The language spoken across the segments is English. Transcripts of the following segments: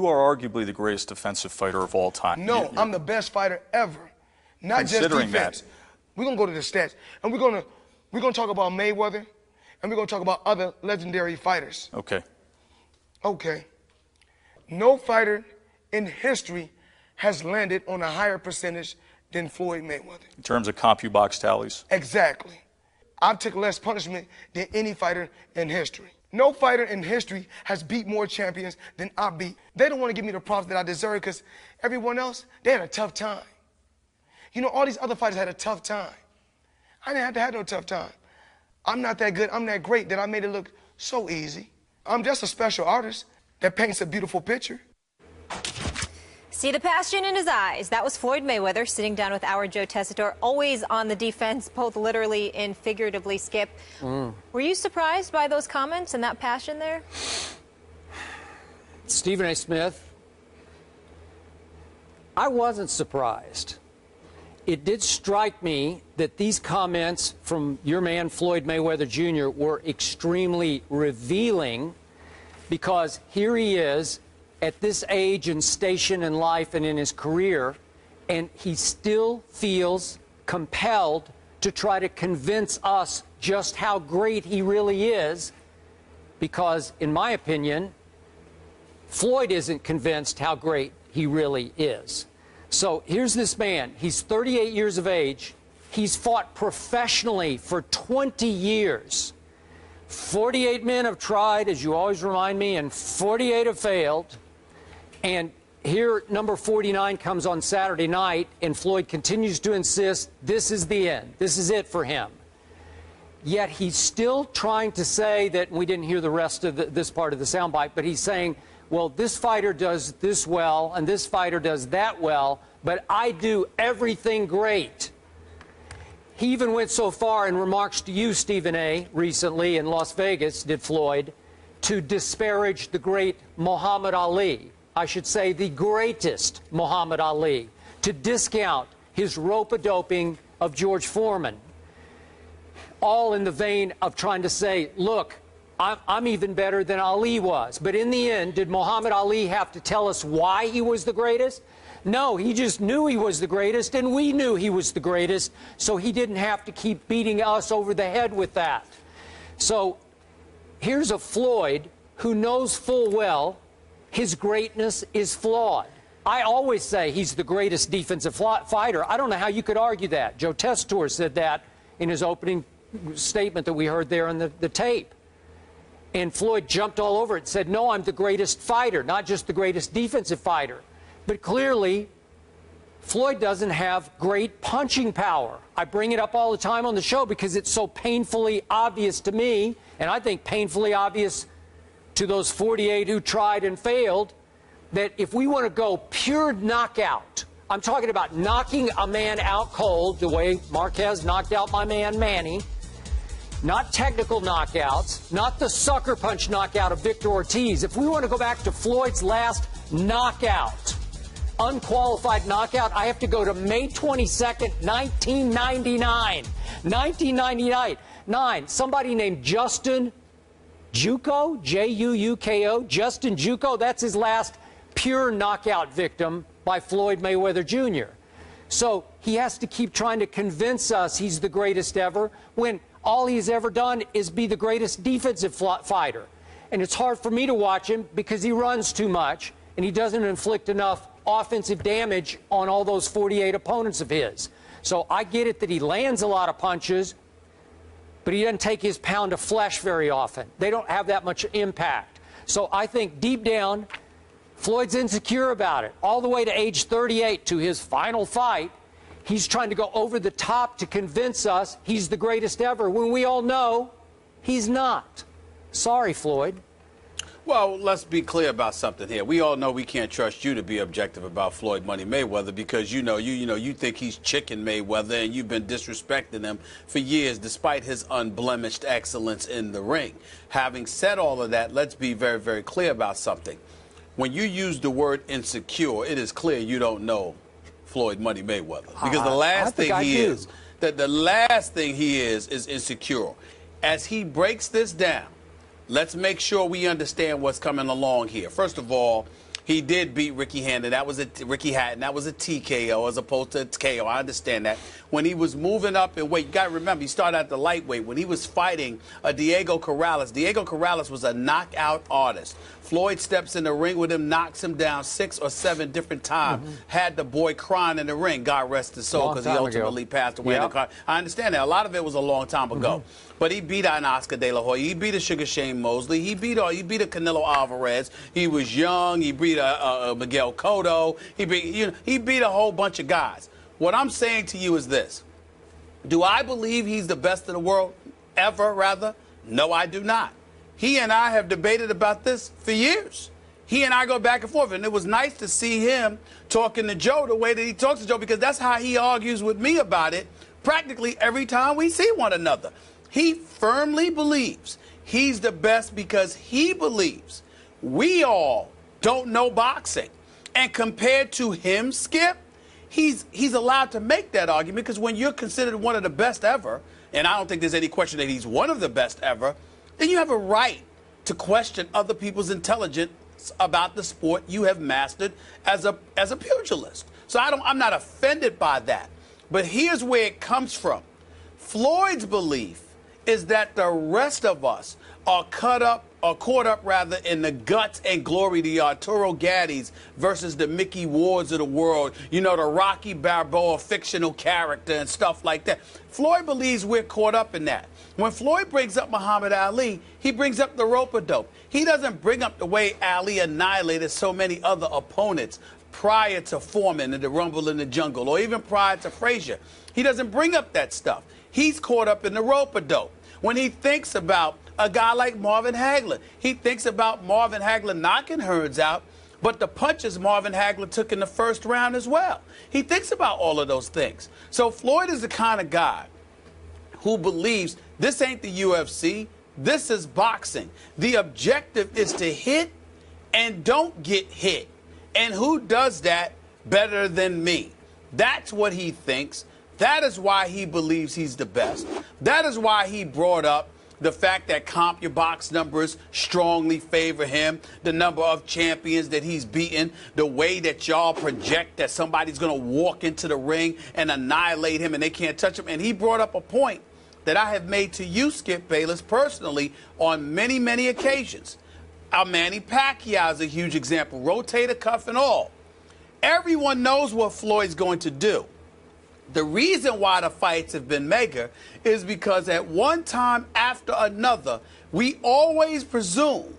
You are arguably the greatest defensive fighter of all time. No, I'm the best fighter ever. Not just defense. We're gonna go to the stats, and we're gonna talk about Mayweather, and we're gonna talk about other legendary fighters. Okay. Okay. No fighter in history has landed on a higher percentage than Floyd Mayweather. In terms of CompuBox tallies? Exactly. I've took less punishment than any fighter in history. No fighter in history has beat more champions than I beat. They don't want to give me the props that I deserve because everyone else, they had a tough time. You know, all these other fighters had a tough time. I didn't have to have no tough time. I'm not that good, I'm that great that I made it look so easy. I'm just a special artist that paints a beautiful picture. See the passion in his eyes. That was Floyd Mayweather sitting down with our Joe Tessitore, always on the defense, both literally and figuratively, Skip. Were you surprised by those comments and that passion there? Stephen A. Smith, I wasn't surprised. It did strike me that these comments from your man Floyd Mayweather Jr. were extremely revealing, because here he is at this age and station in life and in his career, and he still feels compelled to try to convince us just how great he really is, because, in my opinion, Floyd isn't convinced how great he really is. So here's this man. He's 38 years of age. He's fought professionally for 20 years. 48 men have tried, as you always remind me, and 48 have failed. And here, number 49 comes on Saturday night, and Floyd continues to insist this is the end. This is it for him. Yet he's still trying to say that, and we didn't hear the rest of this part of the soundbite, but he's saying, well, this fighter does this well, and this fighter does that well, but I do everything great. He even went so far in remarks to you, Stephen A., recently in Las Vegas, did Floyd, to disparage the great Muhammad Ali. I should say the greatest Muhammad Ali, to discount his rope-a-doping of George Foreman, all in the vein of trying to say, look, I'm even better than Ali was. But in the end, did Muhammad Ali have to tell us why he was the greatest? No, he just knew he was the greatest, and we knew he was the greatest, so he didn't have to keep beating us over the head with that. So here's a Floyd who knows full well his greatness is flawed. I always say he's the greatest defensive fighter. I don't know how you could argue that. Joe Tessitore said that in his opening statement that we heard there on the tape. And Floyd jumped all over it and said, no, I'm the greatest fighter, not just the greatest defensive fighter. But clearly, Floyd doesn't have great punching power. I bring it up all the time on the show because it's so painfully obvious to me, and I think painfully obvious to those 48 who tried and failed, that if we want to go pure knockout, I'm talking about knocking a man out cold, the way Marquez knocked out my man Manny, not technical knockouts, not the sucker punch knockout of Victor Ortiz. If we want to go back to Floyd's last knockout, unqualified knockout, I have to go to May 22nd, 1999. 1999. Somebody named Justin Juuko, J-U-U-K-O, Justin Juuko, that's his last pure knockout victim by Floyd Mayweather Jr. So he has to keep trying to convince us he's the greatest ever when all he's ever done is be the greatest defensive fighter. And it's hard for me to watch him because he runs too much and he doesn't inflict enough offensive damage on all those 48 opponents of his. So I get it that he lands a lot of punches, but he doesn't take his pound of flesh very often. They don't have that much impact. So I think deep down, Floyd's insecure about it. All the way to age 38, to his final fight, he's trying to go over the top to convince us he's the greatest ever, when we all know he's not. Sorry, Floyd. Well, let's be clear about something here. We all know we can't trust you to be objective about Floyd Money Mayweather because you think he's chicken Mayweather and you've been disrespecting him for years despite his unblemished excellence in the ring. Having said all of that, let's be very, very clear about something. When you use the word insecure, it is clear you don't know Floyd Money Mayweather, because the last thing he is insecure. As he breaks this down, let's make sure we understand what's coming along here. First of all, He did beat Ricky Hatton. That was a TKO as opposed to a KO. I understand that. When he was moving up in weight, you got to remember, he started at the lightweight. When he was fighting Diego Corrales was a knockout artist. Floyd steps in the ring with him, knocks him down 6 or 7 different times. Had the boy crying in the ring. God rest his soul, because he ultimately passed away in the car. I understand that. A lot of it was a long time ago. But he beat an Oscar De La Hoya. He beat a Sugar Shane Mosley. He beat a Canelo Alvarez. He was young. He beat a Miguel Cotto. He beat a whole bunch of guys. What I'm saying to you is this. Do I believe he's the best in the world ever, rather? No, I do not. He and I have debated about this for years. He and I go back and forth, and it was nice to see him talking to Joe the way that he talks to Joe, because that's how he argues with me about it practically every time we see one another. He firmly believes he's the best because he believes we all don't know boxing. And compared to him, Skip, he's allowed to make that argument, because when you're considered one of the best ever, and I don't think there's any question that he's one of the best ever, then you have a right to question other people's intelligence about the sport you have mastered as a pugilist. So I'm not offended by that. But here's where it comes from. Floyd's belief is that the rest of us are caught up in the guts and glory of the Arturo Gaddis versus the Mickey Wards of the world, the Rocky Balboa fictional character and stuff like that. Floyd believes we're caught up in that. When Floyd brings up Muhammad Ali, he brings up the rope-a-dope. He doesn't bring up the way Ali annihilated so many other opponents prior to Foreman and the Rumble in the Jungle, or even prior to Frazier. He doesn't bring up that stuff. He's caught up in the rope-a-dope. When he thinks about a guy like Marvin Hagler, he thinks about Marvin Hagler knocking Hearns out, but the punches Marvin Hagler took in the first round as well. He thinks about all of those things. So Floyd is the kind of guy who believes this ain't the UFC, this is boxing. The objective is to hit and don't get hit. And who does that better than me? That's what he thinks. That is why he believes he's the best. That is why he brought up the fact that CompuBox numbers strongly favor him, the number of champions that he's beaten, the way that y'all project that somebody's going to walk into the ring and annihilate him and they can't touch him. And he brought up a point that I have made to you, Skip Bayless, personally on many, many occasions. Manny Pacquiao is a huge example, rotator cuff and all. Everyone knows what Floyd's going to do. The reason why the fights have been mega is because at one time after another, we always presume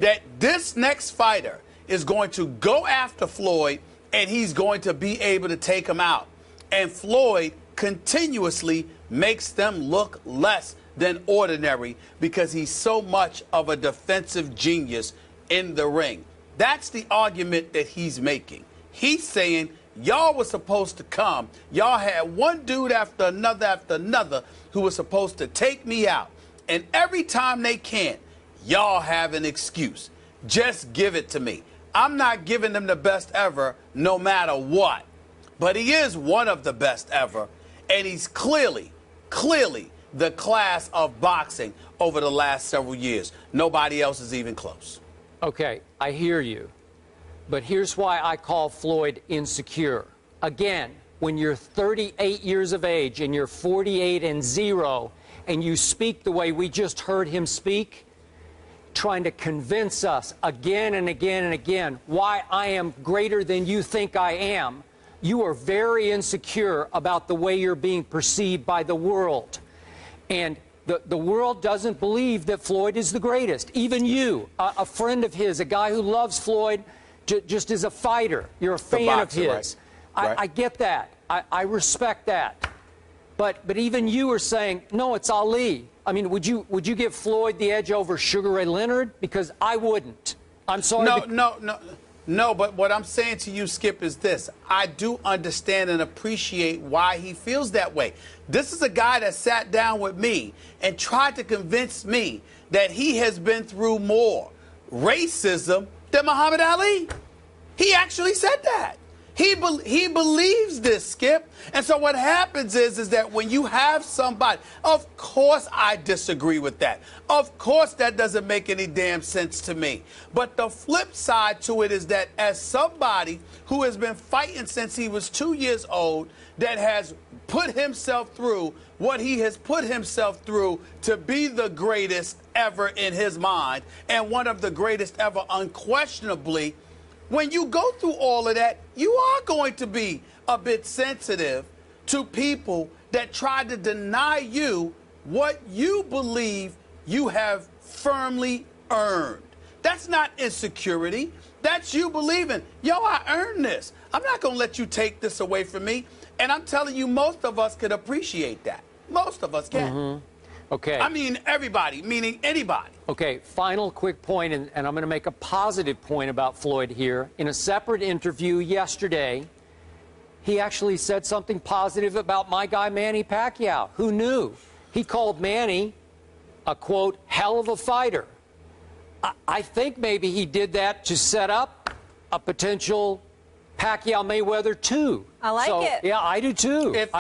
that this next fighter is going to go after Floyd and he's going to be able to take him out. And Floyd continuously makes them look less than ordinary because he's so much of a defensive genius in the ring. That's the argument that he's making. He's saying, y'all were supposed to come. Y'all had one dude after another who was supposed to take me out. And every time they can't, y'all have an excuse. Just give it to me. I'm not giving them the best ever no matter what. But he is one of the best ever. And he's clearly the class of boxing over the last several years. Nobody else is even close. Okay, I hear you. But here's why I call Floyd insecure. Again, when you're 38 years of age and you're 48-0 and you speak the way we just heard him speak, trying to convince us again and again and again why I am greater than you think I am, you are very insecure about the way you're being perceived by the world. And the world doesn't believe that Floyd is the greatest. Even you, a friend of his, a guy who loves Floyd, just as a fighter, you're a fan of his. Right. I get that. I respect that. But even you are saying, no, it's Ali. I mean, would you give Floyd the edge over Sugar Ray Leonard? Because I wouldn't. I'm sorry. No, but what I'm saying to you, Skip, is this. I do understand and appreciate why he feels that way. This is a guy that sat down with me and tried to convince me that he has been through more racism than Muhammad Ali. He actually said that. He believes this, Skip. And so what happens is that when you have somebody, of course I disagree with that. Of course that doesn't make any damn sense to me. But the flip side to it is that as somebody who has been fighting since he was 2 years old, that has put himself through what he has put himself through to be the greatest ever in his mind, and one of the greatest ever unquestionably, when you go through all of that, you are going to be a bit sensitive to people that try to deny you what you believe you have firmly earned. That's not insecurity. That's you believing, yo, I earned this. I'm not going to let you take this away from me. And I'm telling you, most of us could appreciate that. Most of us can. Mm-hmm. Okay. I mean, everybody, meaning anybody. Okay, final quick point, and I'm going to make a positive point about Floyd here. In a separate interview yesterday, he actually said something positive about my guy Manny Pacquiao. Who knew? He called Manny a, quote, hell of a fighter. I think maybe he did that to set up a potential Pacquiao-Mayweather 2. I like it. Yeah, I do too. If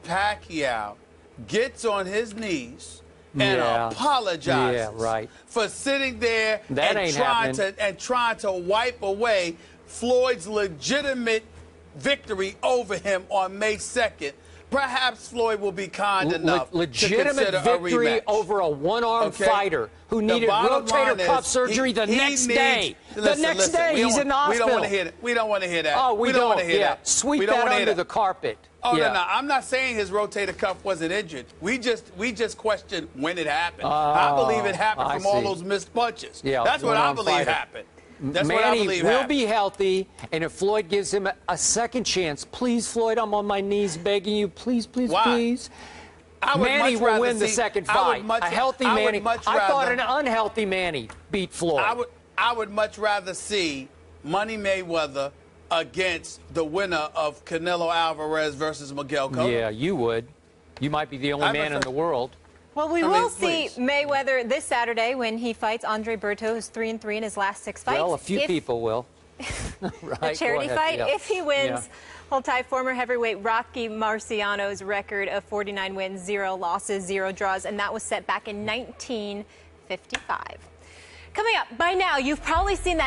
Pacquiao gets on his knees and apologizes for sitting there and trying to wipe away Floyd's legitimate victory over him on May 2nd, perhaps Floyd will be kind enough legitimate to consider victory a rematch. over a one-armed fighter who needed rotator cuff surgery the next day. The next day, he's in the hospital. We don't want to hear that. We don't want to hear that. Oh, we don't want to hear that. Sweep that under the carpet. Oh, no. I'm not saying his rotator cuff wasn't injured. We just questioned when it happened. I believe it happened from all those missed punches. Yeah, that's what I believe happened. That's what I believe Manny will happened. be healthy, and if Floyd gives him a second chance, please, Floyd, I'm on my knees begging you, please, please, please. Manny will win the second fight. A healthy Manny. I thought an unhealthy Manny beat Floyd. I would much rather see Money Mayweather against the winner of Canelo Alvarez versus Miguel Cotto. Yeah, you would. You might be the only man in the world. Well, we will see Mayweather this Saturday when he fights Andre Berto, who's 3-3 in his last 6 fights. Well, a few people will. The charity fight, if he wins, he'll tie former heavyweight Rocky Marciano's record of 49 wins, 0 losses, 0 draws, and that was set back in 1955. Coming up, by now, you've probably seen that